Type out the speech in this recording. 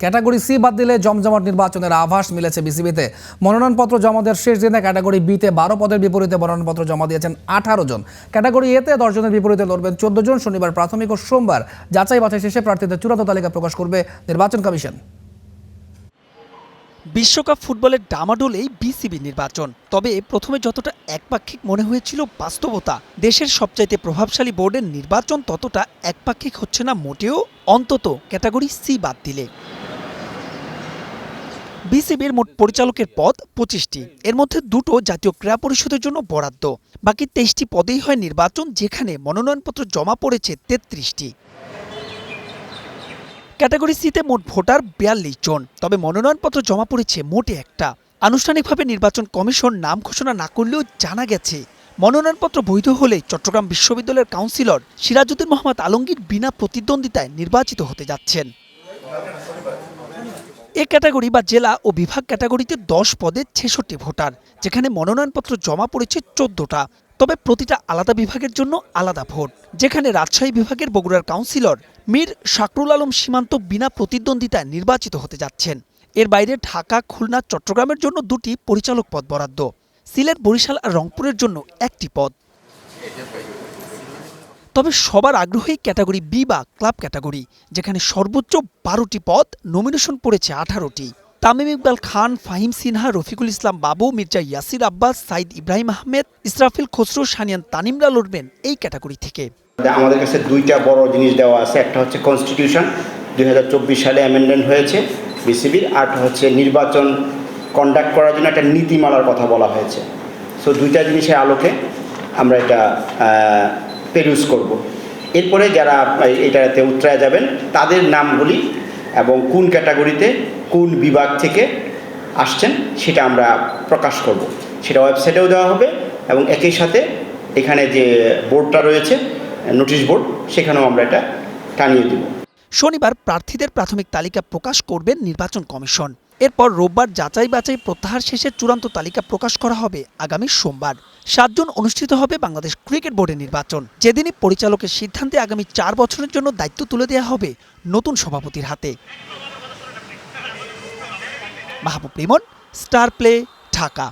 Category C বাদ দিলে জমজমাট নির্বাচনের আভাস মিলেছে বিসিবিতে। মনোনয়নপত্র জমা দেওয়ার শেষ দিনে ক্যাটাগরি বিতে 12 পদের বিপরীতে মনোনয়নপত্র জমা দিয়েছেন 18 জন। ক্যাটাগরি এতে 10 জনের বিপরীতে লড়বেন 14 জন। শনিবার প্রাথমিক ও সোমবার যাচাই বাছাই শেষে প্রার্থীদের চূড়ান্ত তালিকা প্রকাশ করবে নির্বাচন কমিশন। বিশ্বকাপ ফুটবলের ডামাডোলেই বিসিবি নির্বাচন। তবে প্রথমে যতটা একপাক্ষিক মনে হয়েছিল, বাস্তবতা দেশের সবচাইতে প্রভাবশালী বোর্ডের নির্বাচন ততটা একপাক্ষিক হচ্ছে না মোটেও, অন্তত ক্যাটাগরি সি বাদ দিলে। বিসিবির মোট পরিচালকের পদ 25টি, এর মধ্যে 2টো জাতীয় ক্রীড়া পরিষদের জন্য বরাদ্দ। বাকি 23টি পদেই হয় নির্বাচন, যেখানে মনোনয়নপত্র জমা পড়েছে 33টি। ক্যাটাগরি সিতে মোট ভোটার 42 জন, তবে মনোনয়নপত্র জমা পড়েছে মোটে একটা। আনুষ্ঠানিকভাবে নির্বাচন কমিশন নাম ঘোষণা না করলেও জানা গেছে, মনোনয়নপত্র বৈধ হলে চট্টগ্রাম বিশ্ববিদ্যালয়ের কাউন্সিলর সিরাজউদ্দিন মোহাম্মদ আলমগীর বিনা প্রতিদ্বন্দ্বিতায় নির্বাচিত হতে যাচ্ছেন। এ ক্যাটাগরি বা জেলা ও বিভাগ ক্যাটাগরিতে 10 পদে 66 ভোটার, যেখানে মনোনয়নপত্র জমা পড়েছে 14টা। তবে প্রতিটা আলাদা বিভাগের জন্য আলাদা ভোট, যেখানে রাজশাহী বিভাগের বগুড়ার কাউন্সিলর মীর শাকরুল আলম সীমান্ত বিনা প্রতিদ্বন্দ্বিতায় নির্বাচিত হতে যাচ্ছেন। এর বাইরে ঢাকা, খুলনা, চট্টগ্রামের জন্য 2টি পরিচালক পদ বরাদ্দ। সিলেট, বরিশাল আর রংপুরের জন্য 1টি পদ। তবে সবার আগ্রহী ক্যাটাগরি বি বা ক্লাব ক্যাটাগরি, যেখানে সর্বোচ্চ 12টি পদ, নমিনেশন পড়েছে 18টি। তামিম ইকবাল খান, ফাহিম সিনহা, রফিকুল ইসলাম বাবু, মির্জা ইয়াসির আব্বাস, সাইদ ইব্রাহিম আহমেদ, ইসরাফিল খসরু, সানিয়ান তানিমরা লড়বেন এই ক্যাটাগরি থেকে। আমাদের কাছে 2টা বড় জিনিস দেওয়া আছে। একটা হচ্ছে কনস্টিটিউশন, 2024 সালে অ্যামেন্ডমেন্ট হয়েছে বিসিবির। আরটা হচ্ছে নির্বাচন কন্ডাক্ট করার জন্য একটা নীতিমালার কথা বলা হয়েছে। সো 2টা জিনিসের আলোকে আমরা এটা পেরুজ করব। এরপরে যারা এটাতে উতরায় যাবেন তাদের নামগুলি এবং কোন ক্যাটাগরিতে কোন বিভাগ থেকে আসছেন সেটা আমরা প্রকাশ করব। সেটা ওয়েবসাইটেও দেওয়া হবে এবং একই সাথে এখানে যে বোর্ডটা রয়েছে, নোটিশ বোর্ড, সেখানেও আমরা এটা টানিয়ে দেব। শনিবার প্রার্থীদের প্রাথমিক তালিকা প্রকাশ করবেন নির্বাচন কমিশন। এরপর রোববার যাচাই বাছাই প্রত্যাহার শেষে চূড়ান্ত তালিকা প্রকাশ করা হবে আগামী সোমবার। 7 জুন অনুষ্ঠিত হবে বাংলাদেশ ক্রিকেট বোর্ডের নির্বাচন, যেদিনই পরিচালকের সিদ্ধান্তে আগামী 4 বছরের জন্য দায়িত্ব তুলে দেওয়া হবে নতুন সভাপতির হাতে। মাহবুব রিমন, স্টার প্লে, ঢাকা।